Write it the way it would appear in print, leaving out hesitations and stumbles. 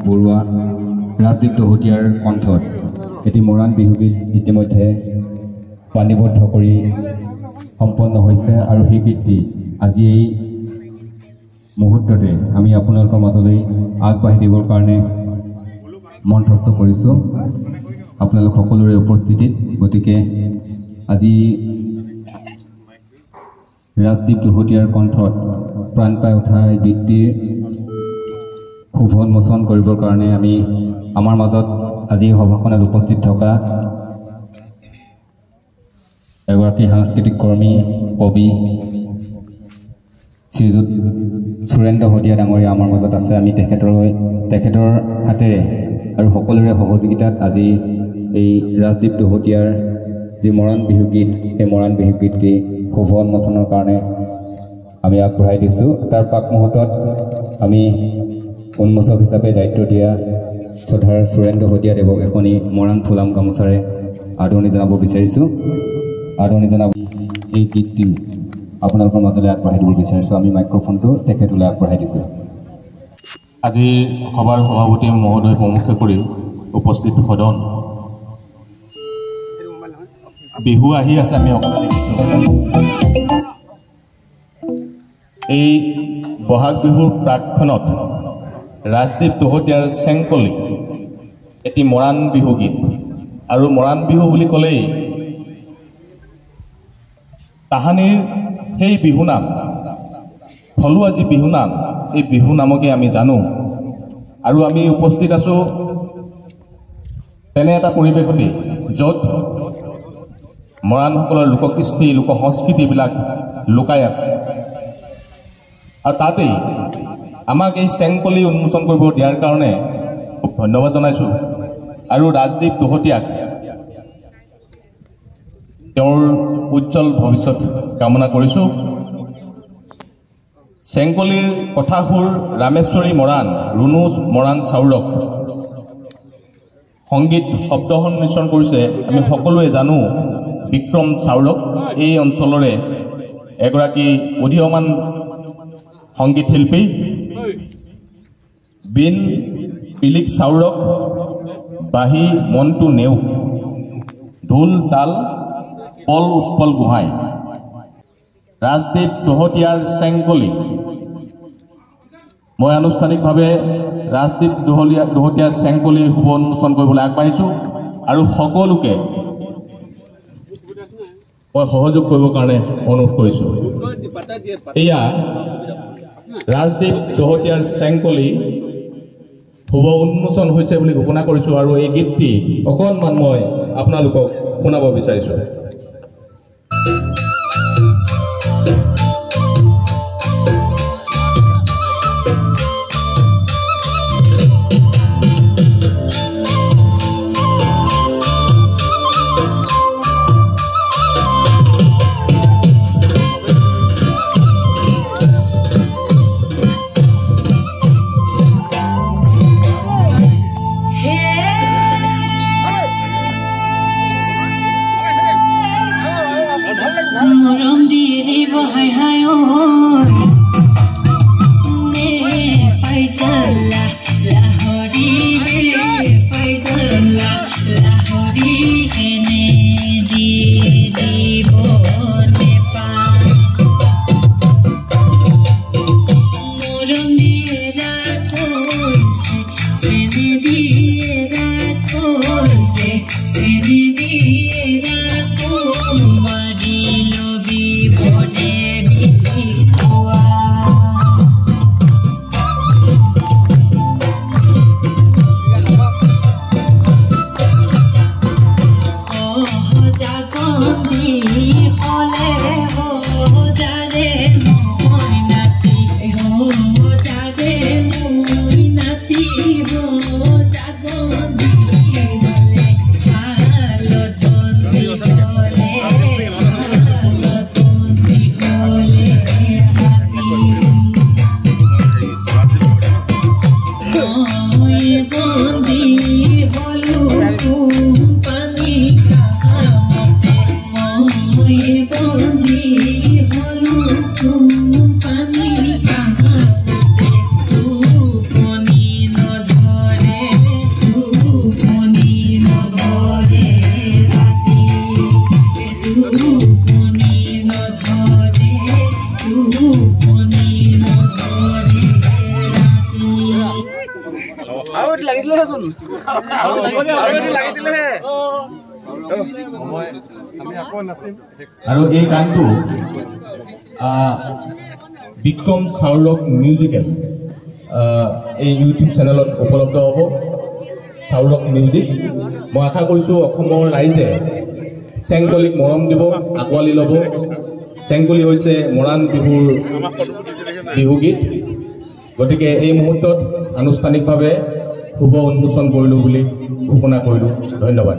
বৰুৱা ৰাজদীপ দহোটীয়াৰ কণ্ঠত এটি মৰাণ বিহুগীত ইতিমধ্যে বাণীবদ্ধ কৰি সম্পন্ন হৈছে আৰু সেই গীতটি আজি এই মুহূৰ্ততে আমি আপোনালোকৰ মাজলৈ আগবাঢ়ি দিবৰ কাৰণে মন্থস্থ কৰিছোঁ আপোনালোক সকলোৰে উপস্থিতিত। গতিকে আজি ৰাজদীপ দহোটীয়াৰ কণ্ঠত প্ৰাণ পাই উঠা এই গীতটিৰ শুভ উন্মোচন কৰিবৰ কাৰণে আমি আমাৰ মাজত আজি সভাখনত উপস্থিত থকা এগৰাকী সাংস্কৃতিক কৰ্মী কবি শ্ৰীযুত সুৰেন্দ্ৰ দহোটীয়া ডাঙৰীয়া আমাৰ মাজত আছে। আমি তেখেতৰ হাতেৰে আৰু সকলোৰে সহযোগিতাত আজি এই ৰাজদীপ দহোটীয়াৰ যি মৰাণ বিহুগীত সেই মৰাণ বিহুগীতটি শুভ উন্মোচনৰ কাৰণে আমি আগবঢ়াই দিছোঁ। তাৰ পাক মুহূৰ্তত আমি উন্মোচক হিচাপে দায়িত্ব দিয়া শ্ৰদ্ধাৰ সুৰেন্দ্ৰ দহোটীয়াদেৱক এখনি মৰাণ ফুলাম গামোচাৰে আদৰণি জনাব বিচাৰিছোঁ। আদৰণি জনাব এই গীতটি আপোনালোকৰ মাজলৈ আগবঢ়াই দিব বিচাৰিছোঁ। আমি মাইক্ৰফোনটো তেখেতলৈ আগবঢ়াই দিছোঁ। আজিৰ সভাৰ সভাপতি মহোদয় প্ৰমুখ্য কৰি উপস্থিত সদন, বিহু আহি আছে, আমি সকলোৱে দেখিছোঁ। এই বহাগ বিহুৰ প্ৰাকক্ষণত ৰাজদীপ দহোটীয়াৰ চেংকলি এটি মৰাণ বিহু গীত, আৰু মৰাণ বিহু বুলি ক'লেই তাহানিৰ সেই বিহুনাম, থলুৱা যি বিহুনাম, এই বিহু নামকে আমি জানো। আৰু আমি উপস্থিত আছোঁ তেনে এটা পৰিৱেশতেই য'ত মৰাণসকলৰ লোককৃষ্টি লোক সংস্কৃতিবিলাক লুকাই আছে, আৰু তাতেই আমাক এই চেংকলি উন্মোচন কৰিব দিয়াৰ কাৰণে খুব ধন্যবাদ জনাইছোঁ। আৰু ৰাজদীপ দহোটীয়াক তেওঁৰ উজ্জ্বল ভৱিষ্যত কামনা কৰিছোঁ। চেংকলিৰ কথাসুৰ ৰামেশ্বৰী মৰাণ, ৰুণু মৰাণ চাউৰক সংগীত শব্দ সংমিশ্ৰণ কৰিছে আমি সকলোৱে জানো বিক্ৰম চাউৰক। এই অঞ্চলৰে এগৰাকী উদীয়মান সংগীত শিল্পী। বিন পিলিক চাউৰক, বাঁহী মন্টু নেওগ, ঢোল তাল পল উৎপল গোহাঁই। ৰাজদীপ দহোটীয়াৰ চেংকলি। মই আনুষ্ঠানিকভাৱে ৰাজদীপ দহোটীয়াৰ চেংকলি শুভ উন্মোচন কৰিবলৈ আগবাঢ়িছোঁ, আৰু সকলোকে মই সহযোগ কৰিবৰ কাৰণে অনুৰোধ কৰিছোঁ। এয়া ৰাজদীপ দহোটীয়াৰ চেংকলি শুভ উন্মোচন হৈছে বুলি ঘোষণা কৰিছোঁ, আৰু এই গীতটি অকণমান মই আপোনালোকক শুনাব বিচাৰিছোঁ। আৰু এই গানটো বিক্ৰম চাউলক মিউজিকেল এই ইউটিউব চেনেলত উপলব্ধ হ'ব চাউলক মিউজিক মই আশা কৰিছোঁ অসমৰ ৰাইজে চেংকলিক মৰম দিব আঁকোৱালি ল'ব চেংকলি হৈছে মৰাণ বিহুৰ বিহুগীত গতিকে এই মুহূৰ্তত আনুষ্ঠানিকভাৱে শুভ উন্মোচন কৰিলোঁ বুলি ঘোষণা কৰিলোঁ ধন্যবাদ